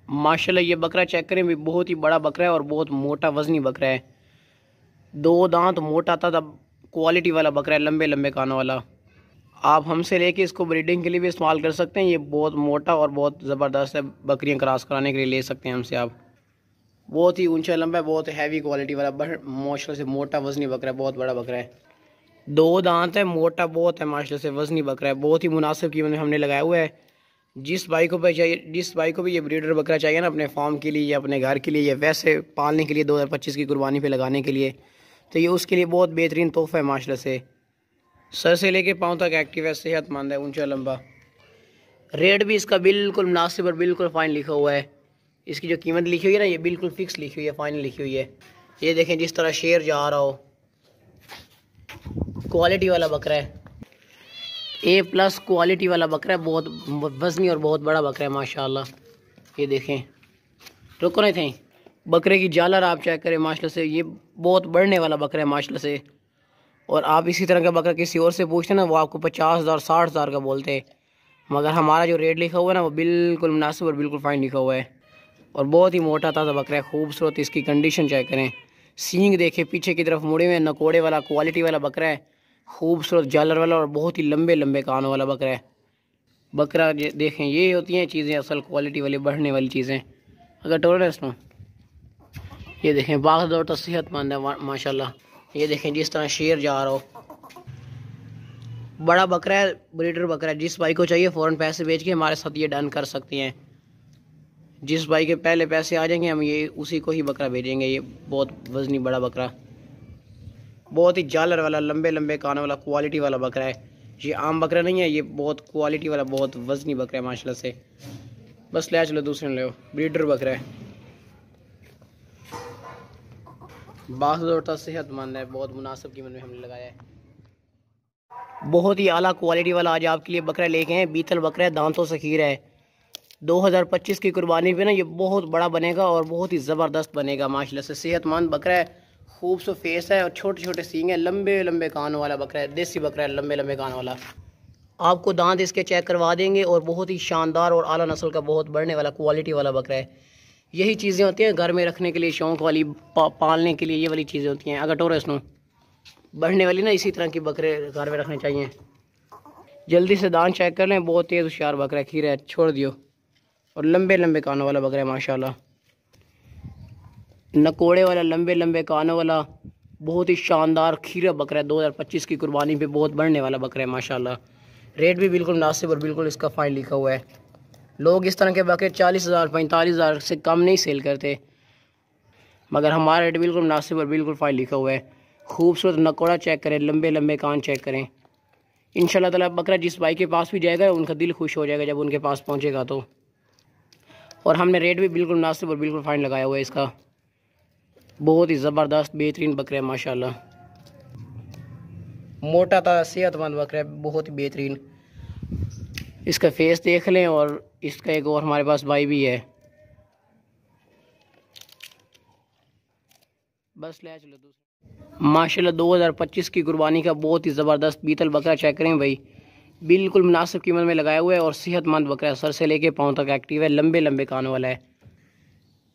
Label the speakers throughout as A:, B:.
A: माशाल्लाह ये बकरा चेक करें भी, बहुत ही बड़ा बकरा है और बहुत मोटा वजनी बकरा है। 2 दांत मोटा था, तब क्वालिटी वाला बकरा है, लंबे लंबे कानों वाला। आप हमसे लेके इसको ब्रीडिंग के लिए भी इस्तेमाल कर सकते हैं। ये बहुत मोटा और बहुत ज़बरदस्त है, बकरियां क्रॉस कराने के लिए ले सकते हैं हमसे आप। बहुत ही ऊंचा लंबा है, बहुत हैवी क्वालिटी वाला माशाल्लाह से मोटा वजनी बकरा है, बहुत बड़ा बकरा है। 2 दांत है, मोटा बहुत है माशाल्लाह से, वजनी बकरा है। बहुत ही मुनासिब कीमत में हमने लगाया हुआ है। जिस भाई को भी ये ब्रीडर बकरा चाहिए ना, अपने फार्म के लिए या अपने घर के लिए या वैसे पालने के लिए 2025 की कुर्बानी पे लगाने के लिए, तो ये उसके लिए बहुत बेहतरीन तोहफा है माशाल्लाह से। सर से लेके पाँव तक एक्टिव है, सेहतमंद है, ऊंचा लंबा। रेट भी इसका बिल्कुल मुनासिब और बिल्कुल फाइन लिखा हुआ है। इसकी जो कीमत लिखी हुई है ना, ये बिल्कुल फिक्स लिखी हुई है, फाइनल लिखी हुई है। ये देखें जिस तरह शेर जा रहा हो, क्वालिटी वाला बकरा है, A+ क्वालिटी वाला बकरा है, बहुत वजनी और बहुत बड़ा बकरा है माशाल्लाह। ये देखें, रुको नहीं थे, बकरे की झालर आप चेक करें माशाल्लाह से, ये बहुत बढ़ने वाला बकरा है माशाल्लाह से। और आप इसी तरह का बकरा किसी और से पूछते ना, वो आपको 50,000 60,000 का बोलते हैं, मगर हमारा जो रेट लिखा हुआ है ना, वो बिल्कुल मुनासिब और बिल्कुल फाइन लिखा हुआ है। और बहुत ही मोटा ताज़ा बकरा है, खूबसूरत। इसकी कंडीशन चेक करें, सींग देखे पीछे की तरफ मुड़े हुए, नकोड़े वाला क्वालिटी वाला बकरा है, खूबसूरत झालर वाला और बहुत ही लंबे लंबे कानों वाला बकरा है। बकरा देखें, ये होती हैं चीज़ें असल क्वालिटी वाली, बढ़ने वाली चीज़ें। अगर टोलरेंस में ये देखें, बाग दौड़ तो सेहतमंद है माशाल्लाह। ये देखें जिस तरह शेर जा रहा हो, बड़ा बकरा है, ब्रीडर बकरा है। जिस भाई को चाहिए फ़ौरन पैसे भेज के हमारे साथ ये डन कर सकते हैं। जिस भाई के पहले पैसे आ जाएंगे, हम ये उसी को ही बकरा भेजेंगे। ये बहुत वजनी बड़ा बकरा, बहुत ही झालर वाला, लंबे लंबे कानों वाला, क्वालिटी वाला बकरा है। ये आम बकरा नहीं है, ये बहुत क्वालिटी वाला, बहुत वजनी बकरा है माशाल्लाह से। बस ले चलो, दूसरे ले, ब्रीडर बकरा है, बास दौड़ता, सेहतमंद है, बहुत मुनासिब कीमत में हमने लगाया है। बहुत ही आला क्वालिटी वाला आज आपके लिए बकरा लेके हैं। बीतल बकरा है, दांतों से खीर है। 2025 की कुर्बानी पे ना ये बहुत बड़ा बनेगा और बहुत ही ज़बरदस्त बनेगा माशाल्लाह से। सेहतमंद बकरा है, खूबसूरत फेस है और छोटे छोटे सींग है, लंबे लंबे कानों वाला बकरा है, देसी बकरा है, लंबे लंबे कानों वाला। आपको दांत इसके चेक करवा देंगे और बहुत ही शानदार और आला नस्ल का, बहुत बढ़ने वाला क्वालिटी वाला बकरा है। यही चीज़ें होती हैं घर में रखने के लिए, शौक़ वाली, पालने के लिए, ये वाली चीज़ें होती हैं। अगर टोरस नो बढ़ने वाली ना, इसी तरह की बकरे घर में रखने चाहिए। जल्दी से दांत चेक कर लें, बहुत तेज़ होशियार बकरा है, खीरा है, छोड़ दियो। और लंबे लंबे कानों वाला बकरा है माशाल्लाह, नकोड़े वाला, लंबे लंबे कानों वाला, बहुत ही शानदार खीरा बकरा है। 2025 की कुर्बानी पे बहुत बढ़ने वाला बकरा है माशाल्लाह। रेट भी बिल्कुल मुनासिब और बिल्कुल इसका फाइन लिखा हुआ है। लोग इस तरह के बकरे 40,000 45,000 से कम नहीं सेल करते, मगर हमारा रेट बिल्कुल मुनासिब और बिल्कुल फाइन लिखा हुआ है। खूबसूरत नकोड़ा चेक करें, लंबे लंबे कान चेक करें। इंशाल्लाह ताला बकरा जिस भाई के पास भी जाएगा, उनका दिल खुश हो जाएगा जब उनके पास पहुँचेगा तो। और हमने रेट भी बिल्कुल मुनासिब और बिल्कुल फाइन लगाया हुआ है इसका। बहुत ही ज़बरदस्त बेहतरीन बकरा है माशाल्लाह, मोटा था, सेहतमंद बकरा है, बहुत ही बेहतरीन। इसका फेस देख लें। और इसका एक और हमारे पास भाई भी है। बस ले चलो दूसरा। माशाल्लाह 2025 की कुर्बानी का बहुत ही ज़बरदस्त बीतल बकरा चेक करें भाई, बिल्कुल मुनासिब कीमत में लगाया हुआ है और सेहतमंद बकरा है, सर से लेके पाँव तक एक्टिव है, लंबे लंबे कानों वाला है।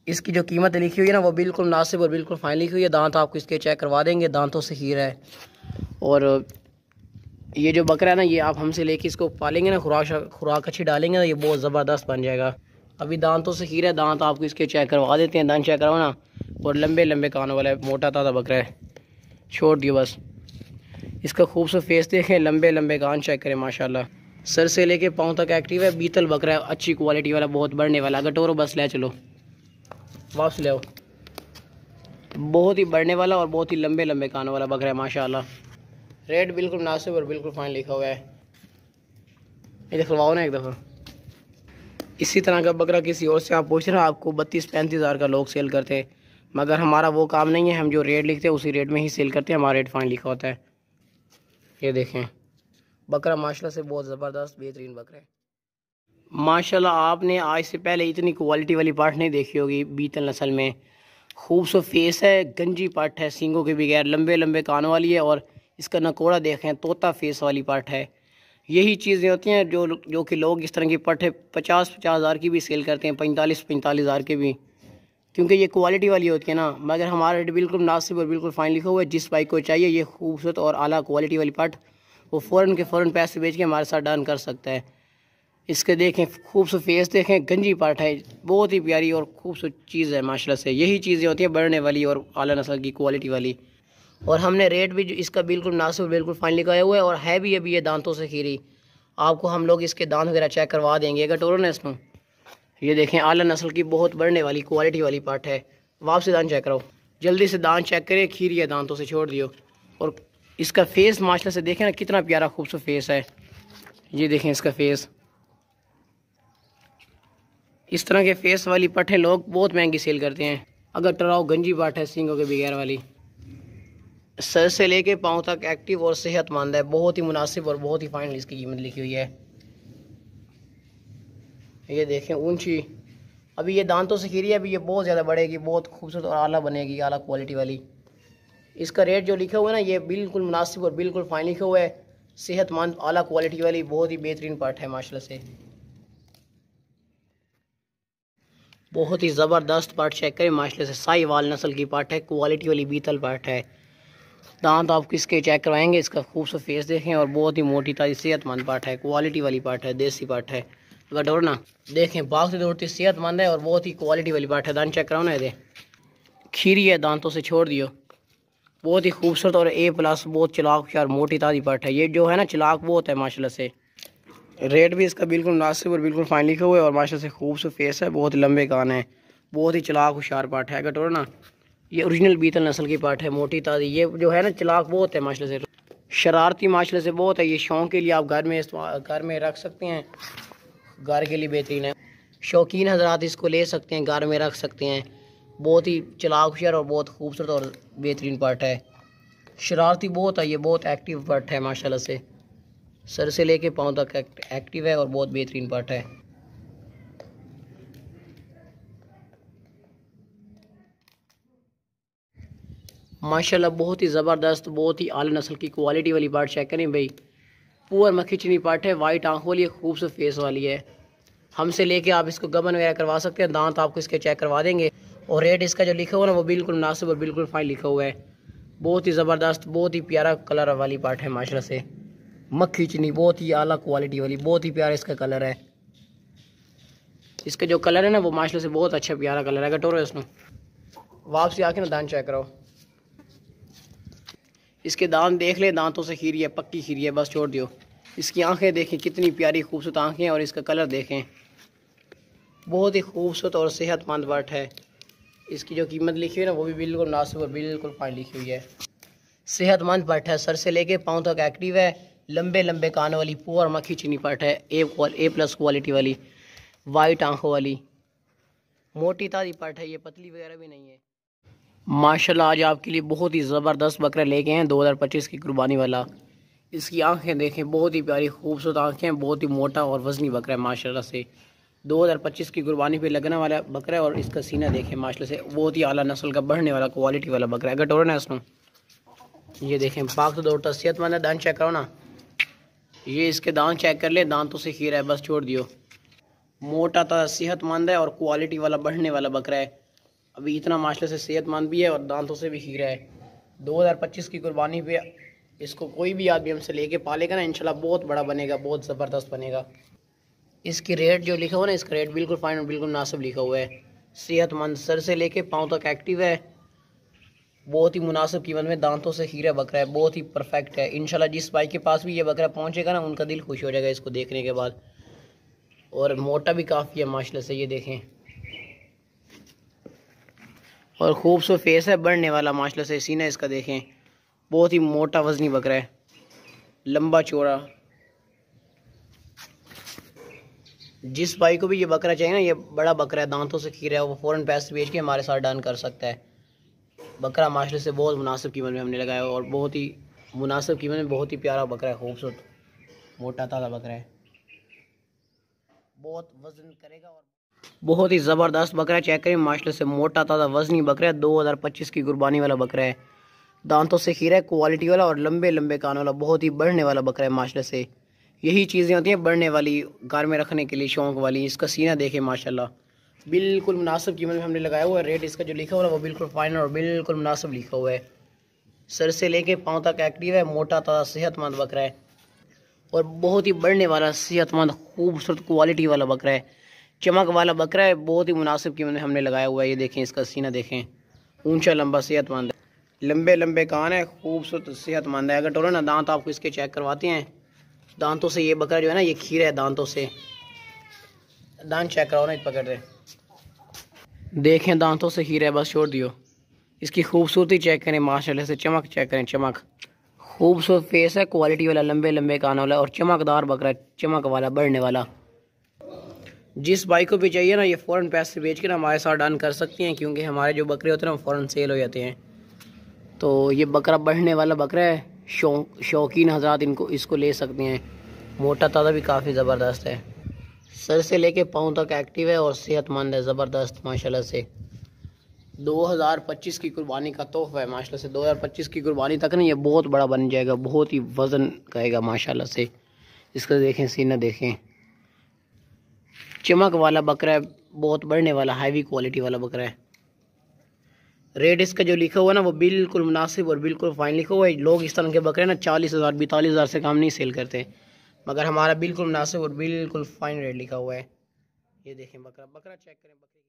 A: इसकी जो कीमत लिखी हुई है ना, वो बिल्कुल मुनासिब और बिल्कुल फाइन लिखी हुई है। दांत आपको इसके चेक करवा देंगे, दांतों से खीरा है। और ये जो बकरा है ना, ये आप हमसे लेके इसको पालेंगे ना, खुराक अच्छी डालेंगे ना, ये बहुत ज़बरदस्त बन जाएगा। अभी दांतों से खीरा है, दांत आपको इसके चेक करवा देते हैं, दांत चेक करवाओ ना। और लंबे लंबे कानों वाला है, मोटा ताज़ा बकरा है, छोड़ दियो बस। इसका खूबसूरत फेस देखें, लंबे लंबे कान चेक करें माशाल्लाह, सर से लेके पाँव तक एक्टिव है, बीतल बकरा है, अच्छी क्वालिटी वाला, बहुत बढ़ने वाला। अगर टोरो बस ले चलो, वापस ले आओ। बहुत ही बढ़ने वाला और बहुत ही लंबे लंबे कानों वाला बकरा है माशाल्लाह। रेट बिल्कुल मुनासिब और बिल्कुल फाइन लिखा हुआ है। ये दिखवाओ ना एक दफ़ा। इसी तरह का बकरा किसी और से आप पूछ रहे हैं, आपको 32-35 हज़ार का लोग सेल करते हैं, मगर हमारा वो काम नहीं है। हम जो रेट लिखते हैं उसी रेट में ही सेल करते हैं, हमारा रेट फाइन लिखा होता है। ये देखें बकरा माशाल्लाह से बहुत ज़बरदस्त बेहतरीन बकरा है माशाल्लाह। आपने आज से पहले इतनी क्वालिटी वाली पाठ नहीं देखी होगी बीतल नस्ल में। खूबसूरत फेस है, गंजी पाठ है, सींगों के बगैर, लंबे लंबे कानों वाली है। और इसका नकोड़ा देखें, तोता फेस वाली पाठ है। यही चीज़ें होती हैं जो कि लोग इस तरह की पट्टे 50-50 हज़ार की भी सेल करते हैं, 45-45 हज़ार के भी, क्योंकि ये क्वालिटी वाली होती है ना। मगर हमारा रेट बिल्कुल मुनासिब और बिल्कुल फाइन लिखा हुआ है। जिस बाइक को चाहिए ये खूबसूरत और आला क्वालिटी वाली पट, वो फ़ौरन के फ़ौरन पैसे बेच के हमारे साथ डन कर सकता है। इसके देखें खूबसूरत फेस देखें, गंजी पट है, बहुत ही प्यारी और खूबसूरत चीज़ है माशाल्लाह से। यही चीज़ें होती हैं बढ़ने वाली और आला नस्ल की क्वालिटी वाली। और हमने रेट भी इसका बिल्कुल मुनासिब बिल्कुल फाइन लिखाया हुआ है। और है भी अभी ये दांतों से खीरी, आपको हम लोग इसके दांत वगैरह चेक करवा देंगे। अगर टोरो ने इसमें ये देखें आला नस्ल की बहुत बढ़ने वाली क्वालिटी वाली पट है। वापसी दांत चेक करो, जल्दी से दांत चेक करें, खीरी है दांतों से छोड़ दियो। और इसका फेस माशाल्लाह से देखें ना कितना प्यारा खूबसूरत फेस है। ये देखें इसका फेस, इस तरह के फेस वाली पट्टें लोग बहुत महंगी सेल करते हैं। अगर टराओ गंजी पट है सींगों के बगैर वाली, सर से लेके पाँव तक एक्टिव और सेहतमंद है, बहुत ही मुनासिब और बहुत ही फाइनल इसकी कीमत लिखी हुई है। ये देखें ऊंची, अभी ये दांतों से खीरी है, अभी ये बहुत ज़्यादा बढ़ेगी, बहुत खूबसूरत और आला बनेगी, आला क्वालिटी वाली। इसका रेट जो लिखा हुआ है ना ये बिल्कुल मुनासिब और बिल्कुल फाइन लिखा हुआ है। सेहतमंद आला क्वालिटी वाली बहुत ही बेहतरीन पट है माशाल्लाह से। बहुत ही ज़बरदस्त पट चेक करें माशाल्लाह से, साहिवाल नस्ल की पट है, क्वालिटी वाली बीतल पट है। दांत आप किसके चेक करवाएंगे, इसका खूबसूरत फेस देखें और बहुत ही मोटी ताजी सेहतमंद पट है, क्वालिटी वाली पट है, देसी पट है। अगर डोर ना देखें भागती दौड़ती सेहतमंद है और बहुत ही क्वालिटी वाली पट है। दांत चेक कराओ ना, दे खीरी है दांतों से छोड़ दियो, बहुत ही खूबसूरत और A+, बहुत चलाक और मोटी ताजी पट है। ये जो है ना चलाक बहुत है माशाल्लाह से। रेट भी इसका बिल्कुल मुनासिब और बिल्कुल फाइन लिखा हुआ है। और माशाल्लाह से खूबसूरत फेस है, बहुत लंबे कान है, बहुत ही चलाक होशियार पट है। अगर टोर ना ये ओरिजिनल बीतल नस्ल की पट है, मोटी ताज़ी। ये जो है ना चलाक बहुत है माशाल्लाह से, शरारती माशाल्लाह से बहुत है। ये शौक के लिए आप घर में रख सकते हैं, घर के लिए बेहतरीन है। शौकीन हजरात इसको ले सकते हैं, घर में रख सकते हैं। बहुत ही चलाक होशियार और बहुत खूबसूरत और बेहतरीन पट है, शरारती बहुत है। ये बहुत एक्टिव पट है माशाल्लाह से, सर से लेके पाँव तक एक्टिव है और बहुत बेहतरीन पट है। माशाल्लाह बहुत ही ज़बरदस्त, बहुत ही आला नस्ल की क्वालिटी वाली पट चेक करें भाई। पुअर मक्खी चीनी पट है, वाइट आंख वाली है, खूबसूरत फेस वाली है। हमसे लेके आप इसको गबन वगैरह करवा सकते हैं, दांत आपको इसके चेक करवा देंगे। और रेट इसका जो लिखा हुआ ना वो बिल्कुल मुनासिब और बिल्कुल फाइन लिखा हुआ है। बहुत ही ज़बरदस्त, बहुत ही प्यारा कलर वाली पट है माशाल्लाह से, मक्खी चीनी बहुत ही आला क्वालिटी वाली, बहुत ही प्यारा इसका कलर है। इसका जो कलर है ना वो माशाल्लाह से बहुत अच्छा प्यारा कलर है। अगर टोरो इसमें वापसी आके ना दांत चेक करो, इसके दांत देख ले, दांतों से खीरी है, पक्की खीरी है, बस छोड़ दियो। इसकी आंखें देखें कितनी प्यारी खूबसूरत आंखें, और इसका कलर देखें, बहुत ही खूबसूरत और सेहतमंद पट है। इसकी जो कीमत लिखी हुई है ना वो भी बिल्कुल मुनासिब और बिल्कुल फाइन लिखी हुई है। सेहतमंद पट है, सर से लेके पाँव तक एक्टिव है, लंबे लंबे कानों वाली पुअर मक्खी चीनी पट है, A+ क्वालिटी वाली, वाइट आंखों वाली, मोटी ताजी पट है। ये पतली वगैरह भी नहीं है। माशाल्लाह आज आपके लिए बहुत ही ज़बरदस्त बकरा लेके हैं 2025 की कुर्बानी वाला। इसकी आंखें देखें, बहुत ही प्यारी खूबसूरत आंखें, बहुत ही मोटा और वज़नी बकरा है माशाल्लाह से। 2025 की कुर्बानी पे लगने वाला बकरा है। और इसका सीना देखें माशाल्लाह से, बहुत ही आला नस्ल का बढ़ने वाला क्वालिटी वाला बकरा है। अगर टोरन है इसमें ये देखें पाक तो दौड़ता सेहतमंद है। दांत चेक करो ना, ये इसके दांत चेक कर ले, दांतों से खीरा है, बस छोड़ दियो। मोटा था, सेहतमंद है और क्वालिटी वाला बढ़ने वाला बकरा है। अभी इतना माशाल्लाह से सेहतमंद भी है और दांतों से भी खीरा है। 2025 की कुर्बानी पे इसको कोई भी आदमी हमसे लेके पालेगा ना इंशाल्लाह बहुत बड़ा बनेगा, बहुत ज़बरदस्त बनेगा। इसकी रेट जो लिखा हुआ ना, इसका रेट बिल्कुल फाइन और बिल्कुल मुनासिब लिखा हुआ है। सेहतमंद, सर से लेके पाँव तक एक्टिव है, बहुत ही मुनासिब कीमत में, दांतों से खीरा बकरा है, बहुत ही परफेक्ट है। इंशाल्लाह जिस भाई के पास भी ये बकरा पहुंचेगा ना उनका दिल खुश हो जाएगा इसको देखने के बाद। और मोटा भी काफ़ी है माशाल्लाह से, ये देखें, और खूबसूरत फेस है, बढ़ने वाला माशाल्लाह से। सीना इसका देखें, बहुत ही मोटा वजनी बकरा है, लंबा चौड़ा। जिस भाई को भी ये बकरा चाहिए ना, ये बड़ा बकरा है, दांतों से खीरा है, वो फ़ौरन पैसे बेच के हमारे साथ डन कर सकता है। बकरा माशाल्लाह से बहुत मुनासिब कीमत में हमने लगाया और बहुत ही मुनासिब कीमत में, बहुत ही प्यारा बकरा है, खूबसूरत मोटा ताज़ा बकरा है, बहुत वजन करेगा और बहुत ही ज़बरदस्त बकरा है। चेक करें माशाल्लाह से, मोटा ताज़ा वजनी बकरा है, 2025 की कुर्बानी वाला बकरा है, दांतों से खीरा है, क्वालिटी वाला और लंबे लंबे कान वाला, बहुत ही बढ़ने वाला बकरा है माशाल्लाह से। यही चीज़ें होती हैं बढ़ने वाली, घर में रखने के लिए शौक वाली। इसका सीना देखें माशाल्लाह, बिल्कुल मुनासिब कीमत में हमने लगाया हुआ है। रेट इसका जो लिखा हुआ है वो बिल्कुल फाइनल और बिल्कुल मुनासिब लिखा हुआ है। सर से लेके पाँव तक एक्टिव है, मोटा ताज़ा सेहतमंद बकरा है और बहुत ही बढ़ने वाला सेहतमंद खूबसूरत क्वालिटी वाला बकरा है, चमक वाला बकरा है। बहुत ही मुनासिब कीमत में हमने लगाया हुआ है। ये देखें इसका सीना देखें, ऊंचा लंबा सेहतमंद है, लंबे लंबे कान है, खूबसूरत सेहतमंद है। अगर टोलो ना दांत आपको इसके चेक करवाते हैं, दांतों से ये बकरा जो है ना ये खीरा है, दांतों से दांत चेक कराओ ना, पकड़ रहे देखें दांतों से खीरा है, बस छोड़ दियो। इसकी खूबसूरती चेक करें माशाल्लाह से, चमक चेक करें, चमक खूबसूरत फेस है, क्वालिटी वाला, लंबे लंबे कान वाला और चमकदार बकरा है, चमक वाला, बढ़ने वाला। जिस भाई को भी चाहिए ना ये फ़ौरन पैसे बेच के ना हमारे साथ डन कर सकती हैं, क्योंकि हमारे जो बकरे होते हैं ना फ़ौरन सेल हो जाते हैं। तो ये बकरा बढ़ने वाला बकरा है, शौकीन हजरात इसको ले सकते हैं। मोटा ताज़ा भी काफ़ी ज़बरदस्त है, सर से लेके पाँव तक एक्टिव है और सेहतमंद है ज़बरदस्त माशाल्लाह से। 2025 की कुर्बानी का तोहफा है माशाल्लाह से। 2025 की कुर्बानी तक ना ये बहुत बड़ा बन जाएगा, बहुत ही वज़न कहेगा माशाल्लाह से। इसका देखें सीना देखें, चमक वाला बकरा है, बहुत बढ़ने वाला हैवी क्वालिटी वाला बकरा है। रेट इसका जो लिखा हुआ है ना वो बिल्कुल मुनासिब और बिल्कुल फाइन लिखा हुआ है। लोग इस तरह के बकरे ना 40,000 42,000 से कम नहीं सेल करते, मगर हमारा बिल्कुल मुनासिब और बिल्कुल फाइन रेट लिखा हुआ है। ये देखें बकरा, बकरा चेक करें बकरी।